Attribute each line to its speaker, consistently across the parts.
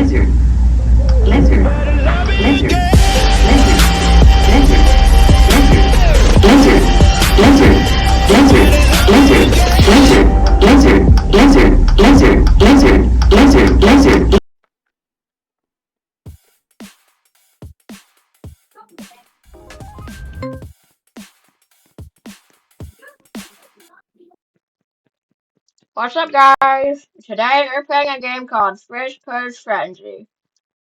Speaker 1: lizard, lizard, lizard, lizard, lizard, lizard, lizard, lizard, lizard, lizard, lizard, lizard, lizard, lizard, lizard.
Speaker 2: What's up, guys? Today we're playing a game called First Person Frenzy.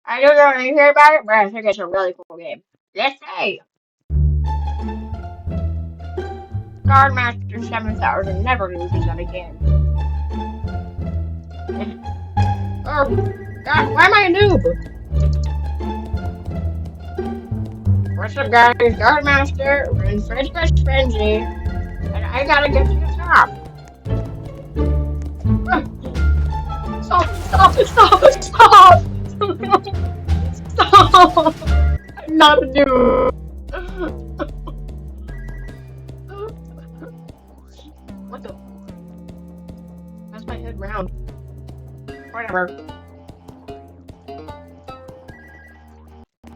Speaker 2: I don't know if you hear about it, but I think it's a really cool game. Let's play! Guardmaster 7000 never loses at a game. Oh, God, why am I a noob? What's up, guys? Guardmaster, we're in First Person Frenzy, and I gotta get to the top. Stop! Stop! Stop! Stop! Stop! I'm not a noob. What the? That's my head round. Whatever.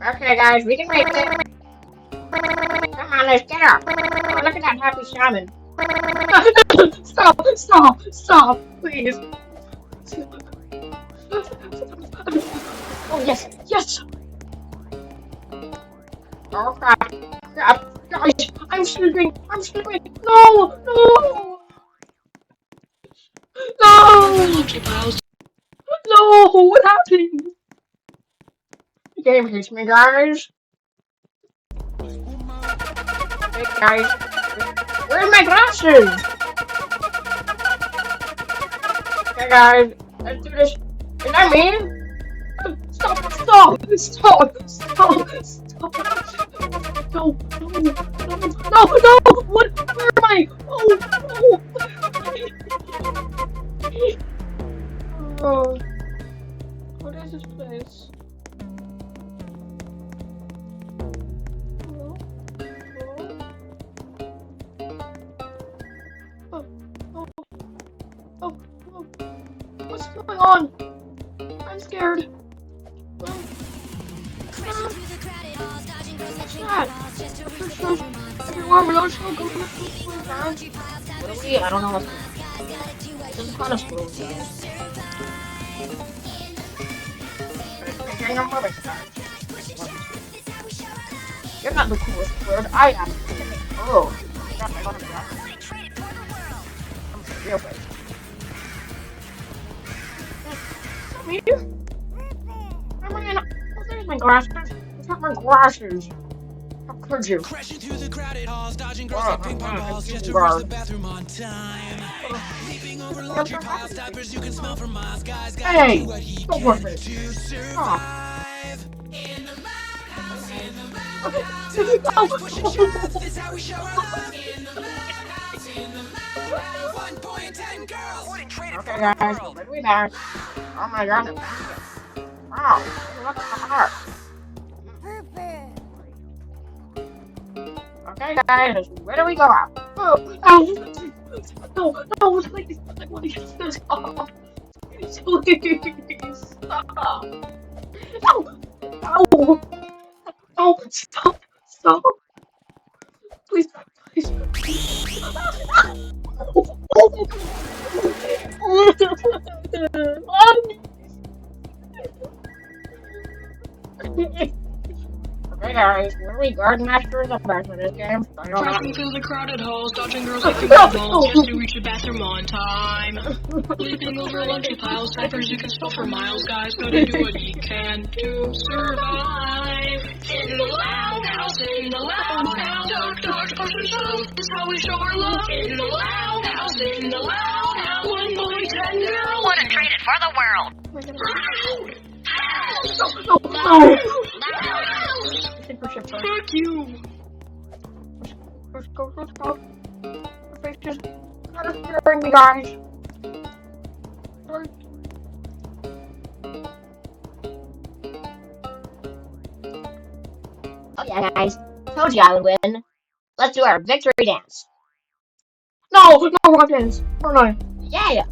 Speaker 2: Okay, guys, we can make it. Come on, let's get up. Oh, look at that happy shaman. Stop! Stop! Stop! Please. Oh, yes! Yes! Oh, crap. Crap. Guys, I'm slipping. I'm slipping. No! No! No! No! What happened? The game hates me, guys. Hey, guys. Where are my glasses? Okay, guys. Let's do this. Is that me? Stop! Stop! Stop! Stop! Stop! No! No! No! No! No! What? Where am I? Oh! Oh! Oh. What is this place? Hello? Hello? Oh. Oh. Oh. What's going on? I'm scared. What's that? Everyone, we're not sure going around. What are we? I don't know what's going on. This is kind of slow. You're not the coolest bird. I am. Oh. I got I'm real big. Me? Oh, there's my glasses. I got my glasses. How could you?
Speaker 3: Crashing through the crowded halls, dodging girls like ping pong balls, just to reach the bathroom on time. Leaping over laundry piles, diapers you can smell from miles. Guys gotta do what he can to survive. In the loud house, in the loud house, pushing shots, this how we show up. In the loud house, in the loud house, 1.10 girls.
Speaker 2: Okay, guys, where do we back? Oh my god, the basket. Wow, look at the heart. Okay, guys, where do we go out? Oh, no, no, please, I want to get this off. Please, stop. No, no, no, stop, stop. Please, please. Okay, guys, where are we? Garden Master is the best in this game.
Speaker 4: Crashing through the crowded halls, dodging girls like ping pong balls, just to reach the bathroom on time. Leaping over laundry piles, diapers you can smell for miles. Guys gotta do what he can to survive. In the loud house, in the loud house, dark, pushing shows, this how we show our love. In the loud house, in the loud house, 1.10 girls.
Speaker 5: Wouldn't trade it for the world.
Speaker 2: No.
Speaker 4: Fuck you!
Speaker 2: Let's go. Just gotta bring me, guys. Oh yeah, guys. Told you I would win. Let's do our victory dance. No, rock dance. Or no. Yeah.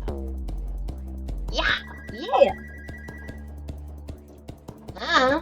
Speaker 2: Ah.